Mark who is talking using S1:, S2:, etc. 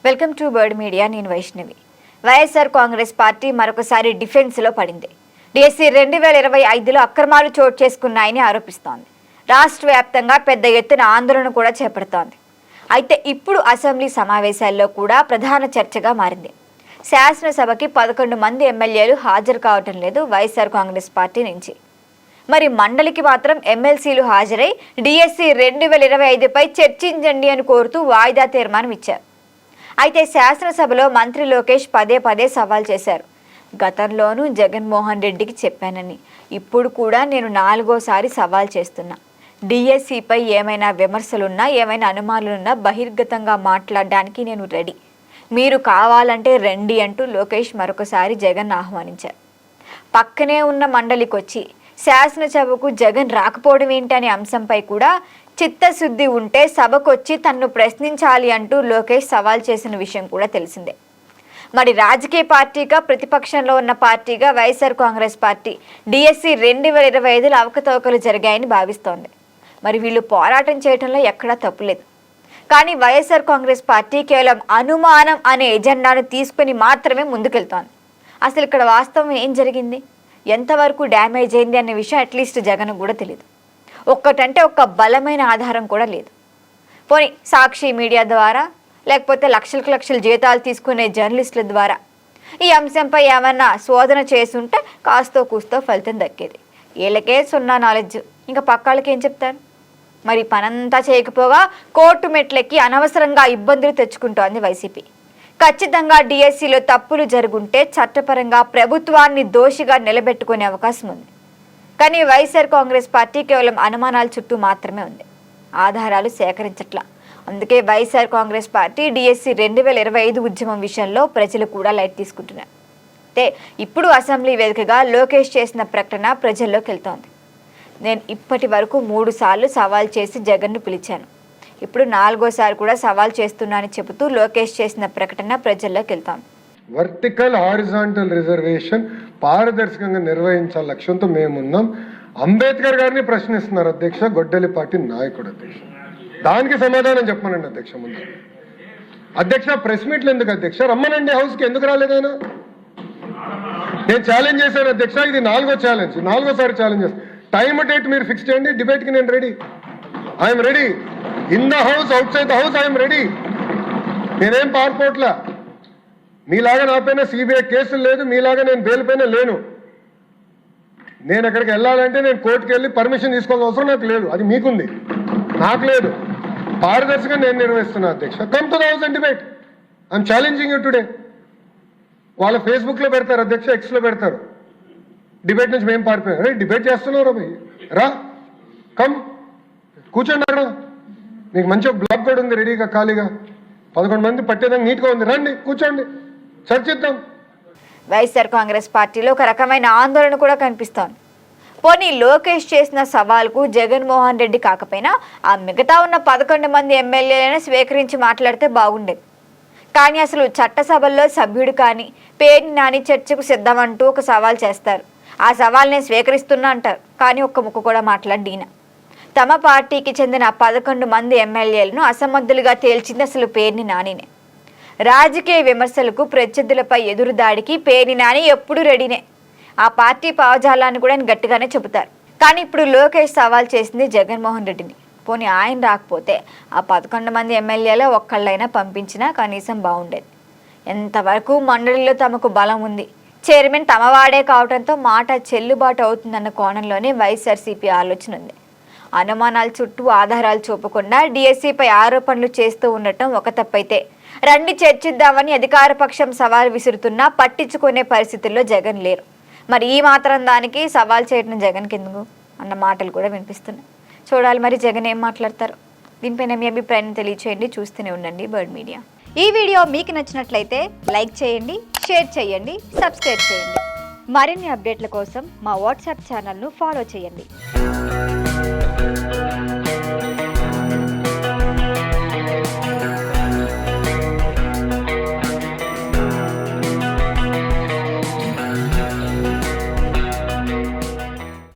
S1: Welcome to bird media. నేను Vaishnavi. YSR Congress party మరొకసారి డిఫెన్స్లో పడింది. డిఎస్సి 2025లో అక్రమాలు చోటు చేసుకున్నాయని ఆరోపిస్తోంది. రాష్ట్ర వ్యాప్తంగా పెద్ద ఎత్తున ఆందోళన కూడా చేపడుతోంది. అయితే ఇప్పుడు అసెంబ్లీ సమావేశాల్లో కూడా ప్రధాన చర్చగా మారింది. శాసనసభకి 11 మంది ఎమ్మెల్యేలు హాజరు కావటం లేదు వైఎస్ఆర్ కాంగ్రెస్ పార్టీ నుంచి. మరి మండలికి మాత్రం ఎమ్మెల్సీలు హాజరై డిఎస్సి 2025పై చర్చించండి అని కోరుతూ వాయిదా తీర్మానం ఇచ్చారు. అయితే శాసనసభలో మంత్రి లోకేష్ పదే పదే సవాల్ చేశారు. గతంలోనూ జగన్మోహన్ రెడ్డికి చెప్పానని ఇప్పుడు కూడా నేను 4వ సారి సవాల్ చేస్తున్నా. డిఎస్సిపై ఏమైనా విమర్శలున్నా ఏమైనా అనుమానాలున్నా బహిర్గతంగా మాట్లాడడానికి నేను రెడీ, మీరు కావాలంటే రండి అంటూ లోకేష్ మరొకసారి జగన్ ఆహ్వానించారు. పక్కనే ఉన్న మండలికి వచ్చి శాసనసభకు జగన్ రాకపోవడం ఏంటనే అంశంపై కూడా చిత్తశుద్ధి ఉంటే సభకొచ్చి తన్ను ప్రశ్నించాలి అంటూ లోకేష్ సవాల్ చేసిన విషయం కూడా తెలిసిందే. మరి రాజకీయ పార్టీగా ప్రతిపక్షంలో ఉన్న పార్టీగా వైఎస్ఆర్ కాంగ్రెస్ పార్టీ డిఎస్సి 2025లో అవకతవకలు జరిగాయని భావిస్తోంది. మరి వీళ్ళు పోరాటం చేయడంలో ఎక్కడా తప్పులేదు. కానీ వైఎస్ఆర్ కాంగ్రెస్ పార్టీ కేవలం అనుమానం అనే ఎజెండాను తీసుకుని మాత్రమే ముందుకెళ్తోంది. అసలు ఇక్కడ వాస్తవం ఏం జరిగింది, ఎంతవరకు డ్యామేజ్ అయింది అనే విషయం అట్లీస్ట్ జగన్ కూడా తెలియదు. ఒక్కటంటే ఒక్క బలమైన ఆధారం కూడా లేదు. పోనీ సాక్షి మీడియా ద్వారా లేకపోతే లక్షలకు లక్షల జీతాలు తీసుకునే జర్నలిస్టుల ద్వారా ఈ అంశంపై ఏమన్నా శోధన చేసుంటే కాస్తో కూస్తో ఫలితం దక్కేది. వీళ్ళకే 0 నాలెడ్జ్, ఇంకా పక్కాళ్ళకి ఏం చెప్తారు? మరి పనంతా చేయకపోగా కోర్టు మెట్లెక్కి అనవసరంగా ఇబ్బందులు తెచ్చుకుంటోంది వైసీపీ. ఖచ్చితంగా డిఎస్సిలో తప్పులు జరుగుంటే చట్టపరంగా ప్రభుత్వాన్ని దోషిగా నిలబెట్టుకునే అవకాశం ఉంది. కానీ వైఎస్ఆర్ కాంగ్రెస్ పార్టీ కేవలం అనుమానాల చుట్టూ మాత్రమే ఉంది, ఆధారాలు సేకరించట్లా. అందుకే వైఎస్ఆర్ కాంగ్రెస్ పార్టీ డిఎస్సి 2025 ఉద్యమం విషయంలో ప్రజలు కూడా లైట్ తీసుకుంటున్నారు. అయితే ఇప్పుడు అసెంబ్లీ వేదికగా లోకేష్ చేసిన ప్రకటన ప్రజల్లోకి వెళ్తోంది. నేను ఇప్పటి వరకు 3 సార్లు సవాల్ చేసి జగన్ను పిలిచాను, ఇప్పుడు 4వ సారి కూడా సవాల్ చేస్తున్నానని చెబుతూ లోకేష్ చేసిన ప్రకటన ప్రజల్లోకి వెళ్తోంది.
S2: వర్టికల్ హారిజాంటల్ రిజర్వేషన్ పారదర్శకంగా నిర్వహించాల లక్ష్యంతో మేమున్నాం. అంబేద్కర్ గారిని ప్రశ్నిస్తున్నారు అధ్యక్ష, గొడ్డలి పార్టీ నాయకుడు అధ్యక్ష. దానికి సమాధానం చెప్పమనండి అధ్యక్ష. ముందు అధ్యక్ష ప్రెస్ మీట్లు ఎందుకు అధ్యక్ష? రమ్మనండి హౌస్కి, ఎందుకు రాలేదైనా? నేను ఛాలెంజ్ చేశాను అధ్యక్ష, ఇది 4వ ఛాలెంజ్, 4వ సారి ఛాలెంజ్ చేస్తాను. టైం డేట్ మీరు ఫిక్స్ చేయండి, డిబేట్కి నేను ready. I'm ready in the house, out side the house I'm ready. నేనేం పారిపోట్లా, మీలాగా నా పైన సిబిఐ కేసులు లేదు, మీలాగా నేను బెయిల్ పైన లేను. నేను ఎక్కడికి వెళ్ళాలంటే నేను కోర్టుకు వెళ్ళి పర్మిషన్ తీసుకోవాల్సిన అవసరం నాకు లేదు, అది మీకుంది, నాకు లేదు. పారదర్శకంగా నేను నిర్వహిస్తున్నా అధ్యక్ష. Come to the house and debate. I'm challenging you today. వాళ్ళ ఫేస్బుక్లో పెడతారు అధ్యక్ష, ఎక్స్లో పెడతారు, డిబేట్ నుంచి మేము పారిపోయాం. రే డిబేట్ చేస్తున్నారు భయ్, రా కమ్ కూర్చోండి అక్కడ. మీకు మంచిగా బ్లాక్ కూడా ఉంది రెడీగా, ఖాళీగా 11 మంది పట్టేదానికి నీట్గా ఉంది, రండి కూర్చోండి, చర్చిద్దాం.
S1: వైఎస్ఆర్ కాంగ్రెస్ పార్టీలో ఒక రకమైన ఆందోళన కూడా కనిపిస్తోంది. పోనీ లోకేష్ చేసిన సవాల్కు జగన్మోహన్ రెడ్డి కాకపోయినా ఆ మిగతా ఉన్న 11 మంది ఎమ్మెల్యేలను స్వీకరించి మాట్లాడితే బాగుండేది. కానీ అసలు చట్టసభల్లో సభ్యుడు కానీ పేరుని నాని చర్చకు సిద్ధమంటూ ఒక సవాల్ చేస్తారు. ఆ సవాల్ నేను స్వీకరిస్తున్నా అంటారు, కానీ ఒక్క ముక్క కూడా మాట్లాడీన. తమ పార్టీకి చెందిన 11 మంది ఎమ్మెల్యేలను అసమర్థులుగా తేల్చింది అసలు పేర్ని నానినే. రాజకీయ విమర్శలకు ప్రత్యర్థులపై ఎదురుదాడికి పేర్ని నాని ఎప్పుడూ రెడీనే. ఆ పార్టీ పావజాలాన్ని కూడా ఆయన గట్టిగానే చెబుతారు. కానీ ఇప్పుడు లోకేష్ సవాల్ చేసింది జగన్మోహన్ రెడ్డిని. పోనీ ఆయన రాకపోతే ఆ 11 మంది ఎమ్మెల్యేలో ఒక్కళ్ళైనా పంపించినా కనీసం బాగుండేది. ఎంతవరకు మండలిలో తమకు బలం ఉంది, చైర్మన్ తమవాడే కావడంతో మాట చెల్లుబాటు అవుతుందన్న కోణంలోనే వైఎస్ఆర్సీపీ ఆలోచన ఉంది. అనుమానాల చుట్టూ ఆధారాలు చూపకుండా డిఎస్సిపై ఆరోపణలు చేస్తూ ఉండటం ఒక తప్పైతే, రండి చర్చిద్దామని అధికార పక్షం సవాల్ విసురుతున్నా పట్టించుకునే పరిస్థితుల్లో జగన్ లేరు. మరి ఈ మాత్రం దానికి సవాల్ చేయడం జగన్ కిందకు అన్న మాటలు కూడా వినిపిస్తున్నాయి. చూడాలి మరి జగన్ ఏం మాట్లాడతారు. దీనిపైన మీ అభిప్రాయాన్ని తెలియచేయండి. చూస్తూనే ఉండండి బర్డ్ మీడియా. ఈ వీడియో మీకు నచ్చినట్లయితే లైక్ చేయండి, షేర్ చేయండి, సబ్స్క్రైబ్ చేయండి. మరిన్ని అప్డేట్ల కోసం మా వాట్సాప్ ఛానల్ను ఫాలో చేయండి.